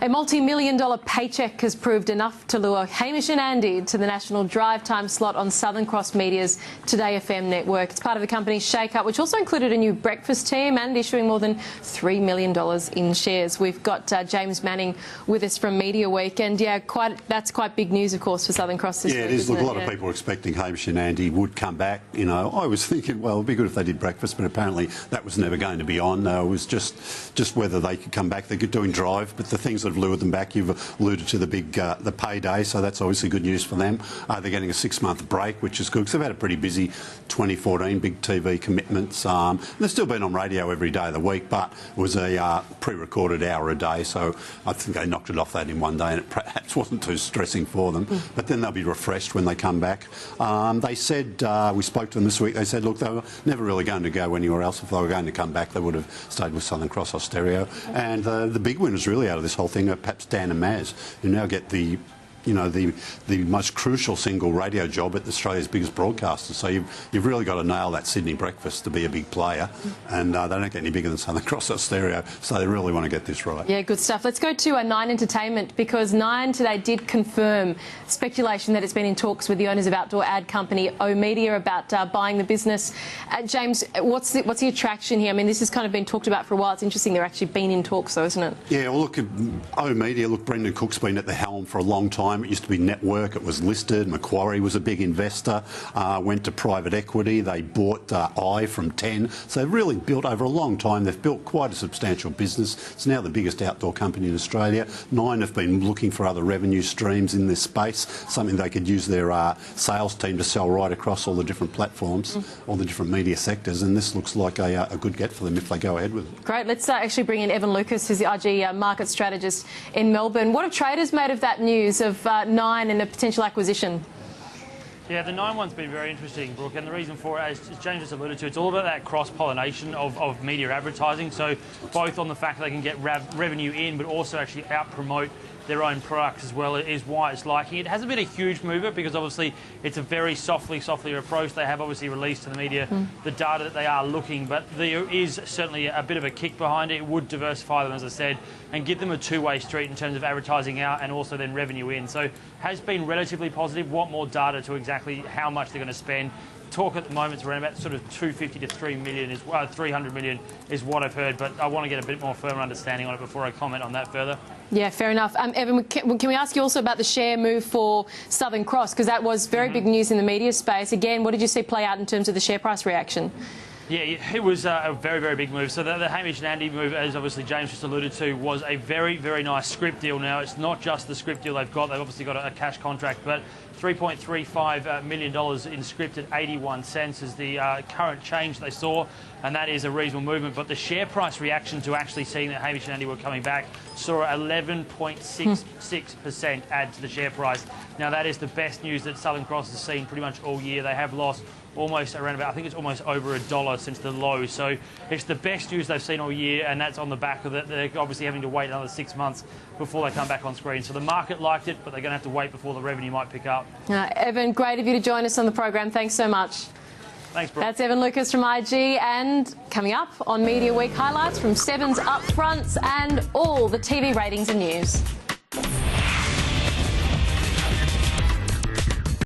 A multi-million-dollar paycheck has proved enough to lure Hamish and Andy to the national drive time slot on Southern Cross Media's Today FM network. It's part of the company's shake-up, which also included a new breakfast team and issuing more than $3 million in shares. We've got James Manning with us from Mediaweek, and yeah, that's quite big news, of course, for Southern Cross this week. Yeah, it is. Look, a lot of people were expecting Hamish and Andy would come back. You know, I was thinking, well, it'd be good if they did breakfast, but apparently that was never going to be on. It was just whether they could come back. They're doing drive, but the things that have lured them back, you've alluded to the big the payday, so that's obviously good news for them. They're getting a 6-month break, which is good because they've had a pretty busy 2014, big TV commitments. They've still been on radio every day of the week, but it was a pre-recorded hour a day, so I think they knocked it off that in one day, and it perhaps wasn't too stressing for them. But then they'll be refreshed when they come back. They said, we spoke to them this week, they said, look, they were never really going to go anywhere else. If they were going to come back, they would have stayed with Southern Cross Austereo. And the big winners really out of this whole thing are perhaps Dan and Maz, who now get the most crucial single radio job at Australia's biggest broadcaster. So you've really got to nail that Sydney breakfast to be a big player, and they don't get any bigger than Southern Cross Austereo, so they really want to get this right. Yeah, good stuff. Let's go to Nine Entertainment, because Nine today did confirm speculation that it's been in talks with the owners of outdoor ad company Media about buying the business. James, what's the attraction here? I mean, this has kind of been talked about for a while. It's interesting they're actually been in talks, though, isn't it? Yeah, well, look, Media, look, Brendan Cook's been at the helm for a long time. It used to be Network, it was listed, Macquarie was a big investor, went to private equity, they bought from 10, so they've really built over a long time, they've built quite a substantial business. It's now the biggest outdoor company in Australia. Nine have been looking for other revenue streams in this space, something they could use their sales team to sell right across all the different platforms, all the different media sectors, and this looks like a good get for them if they go ahead with it. Great, let's actually bring in Evan Lucas, who's the IG market strategist in Melbourne. What have traders made of that news of Nine and a potential acquisition? Yeah, the Nine one's been very interesting, Brooke, and the reason for it, as James just alluded to, it's all about that cross-pollination of media advertising, so both on the fact that they can get revenue in, but also actually out-promote their own products as well is why it's liking it. It hasn't been a huge mover because obviously it's a very softly approach. They have obviously released to the media the data that they are looking, but there is certainly a bit of a kick behind it. It would diversify them, as I said, and give them a two-way street in terms of advertising out and also then revenue in. So has been relatively positive. Want more data to exactly how much they're going to spend. Talk at the moment is around about sort of 250 to 300 million is what I've heard, but I want to get a bit more firmer understanding on it before I comment on that further. Yeah, fair enough. Evan, can we ask you also about the share move for Southern Cross, because that was very big news in the media space. Again, what did you see play out in terms of the share price reaction? Yeah, it was a very, very big move. So the Hamish and Andy move, as obviously James just alluded to, was a very, very nice script deal. Now, it's not just the script deal they've got. They've obviously got a cash contract, but $3.35 million in script at 81 cents is the current change they saw, and that is a reasonable movement. But the share price reaction to actually seeing that Hamish and Andy were coming back saw 11.66% add to the share price. Now, that is the best news that Southern Cross has seen pretty much all year. They have lost almost around about, I think it's almost over $1 since the low. So it's the best news they've seen all year, and that's on the back of it. They're obviously having to wait another 6 months before they come back on screen. So the market liked it, but they're going to have to wait before the revenue might pick up. Evan, great of you to join us on the program. Thanks so much. Thanks, Brooke. That's Evan Lucas from IG, and coming up on Media Week, highlights from Seven's upfronts and all the TV ratings and news.